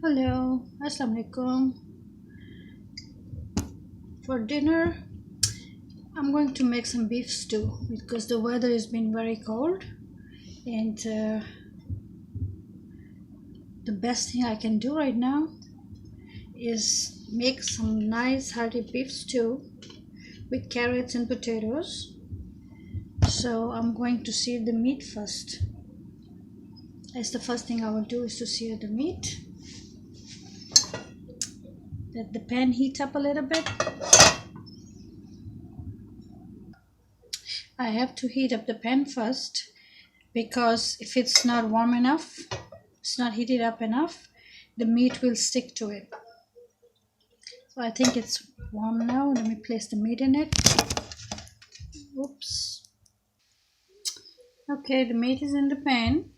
Hello, Assalamu alaikum. For dinner, I'm going to make some beef stew because the weather has been very cold, and the best thing I can do right now is make some nice hearty beef stew with carrots and potatoes. So I'm going to sear the meat first. That's the first thing I will do, is to sear the meat. Let the pan heat up a little bit. I have to heat up the pan first because if it's not warm enough, it's not heated up enough, the meat will stick to it. So I think it's warm now. Let me place the meat in it. Oops. Okay, the meat is in the pan,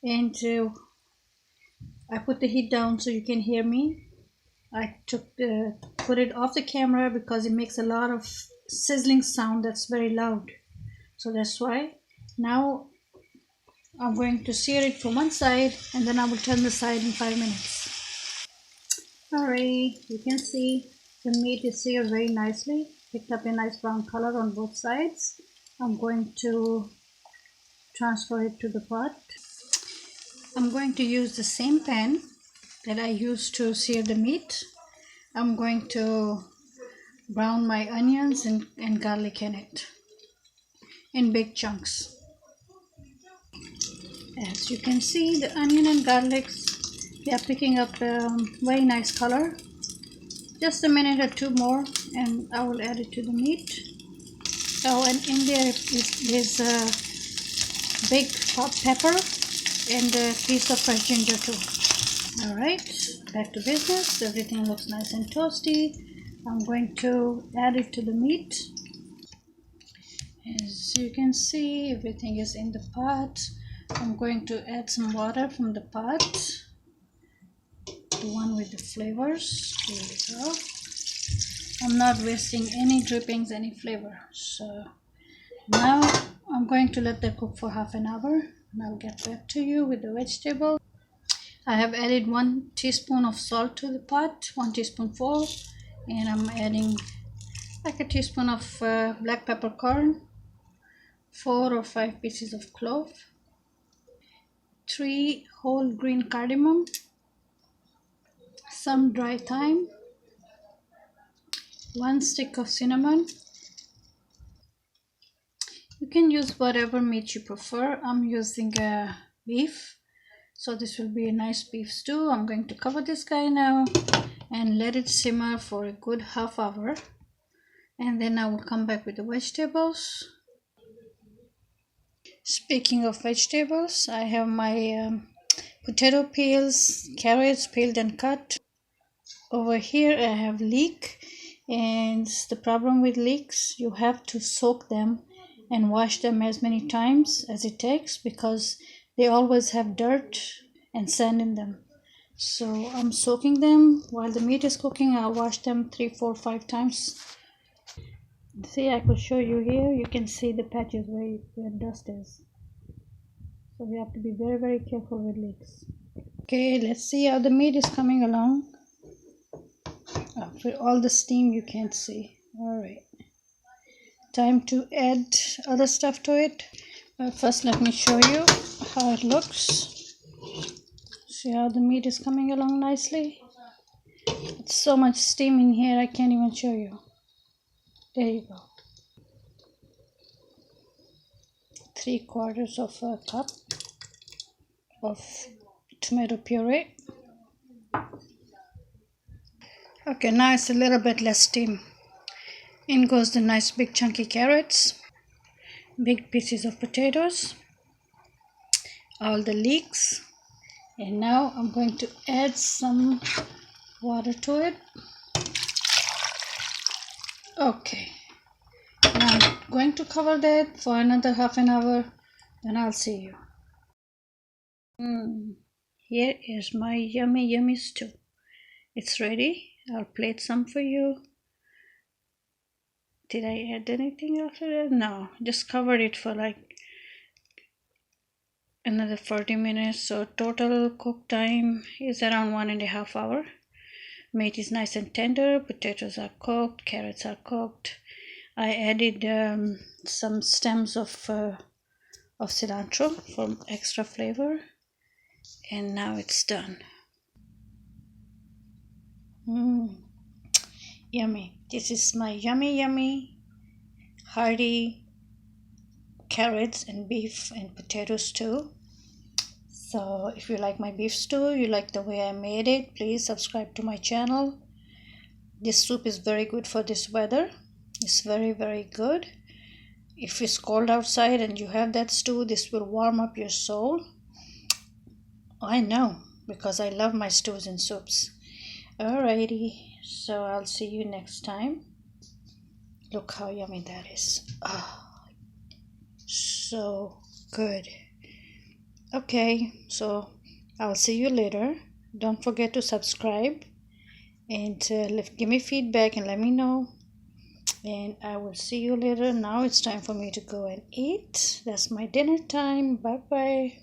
and I put the heat down so you can hear me. I put it off the camera because it makes a lot of sizzling sound that's very loud. So that's why. Now I'm going to sear it from one side, and then I will turn the side in 5 minutes. Alright, you can see the meat is seared very nicely, picked up a nice brown color on both sides. I'm going to transfer it to the pot. I'm going to use the same pan that I used to sear the meat. I'm going to brown my onions and garlic in it in big chunks. As you can see, the onion and garlic, they are picking up a very nice color. Just a minute or two more and I will add it to the meat. Oh, and in there is a big hot pepper and a piece of fresh ginger too. Alright, back to business. Everything looks nice and toasty. I'm going to add it to the meat. As you can see, everything is in the pot. I'm going to add some water from the pot, the one with the flavors. Here we go. I'm not wasting any drippings, any flavor. So now I'm going to let that cook for half an hour, and I'll get back to you with the vegetable. I have added 1 teaspoon of salt to the pot, 1 teaspoonful, and I'm adding like a teaspoon of black peppercorn, 4 or 5 pieces of clove, 3 whole green cardamom, some dry thyme, 1 stick of cinnamon. You can use whatever meat you prefer. I'm using beef, so this will be a nice beef stew. I'm going to cover this guy now and let it simmer for a good half hour, and then I will come back with the vegetables. Speaking of vegetables, I have my potato peels, carrots peeled and cut. Over here I have leek, and the problem with leeks, you have to soak them and wash them as many times as it takes because they always have dirt and sand in them. So I'm soaking them while the meat is cooking. I'll wash them 3, 4, 5 times. See, I could show you here. You can see the patches where dust is. So we have to be very, very careful with leeks. Okay, let's see how the meat is coming along. After all the steam, you can't see. Alright, time to add other stuff to it. But first let me show you how it looks. See how the meat is coming along nicely? It's so much steam in here, I can't even show you. There you go. 3/4 of a cup of tomato puree. Okay, now it's a little bit less steam. In goes the nice big chunky carrots, big pieces of potatoes, all the leeks, and now I'm going to add some water to it. Okay, now I'm going to cover that for another half an hour, then I'll see you. Here is my yummy stew. It's ready. I'll plate some for you. Did I add anything after that? No, just covered it for like another 40 minutes. So total cook time is around 1.5 hours. Meat is nice and tender, potatoes are cooked, carrots are cooked. I added some stems of cilantro for extra flavor, and now it's done. Yummy. This is my yummy hearty carrots and beef and potato stew. So if you like my beef stew, you like the way I made it, please subscribe to my channel. This soup is very good for this weather. It's very good. If it's cold outside and you have that stew, this will warm up your soul. I know, because I love my stews and soups. Alrighty, so I'll see you next time. Look how yummy that is. Oh, so good. Okay, so I'll see you later. Don't forget to subscribe and give me feedback and let me know. And I will see you later. Now it's time for me to go and eat. That's my dinner time. Bye bye.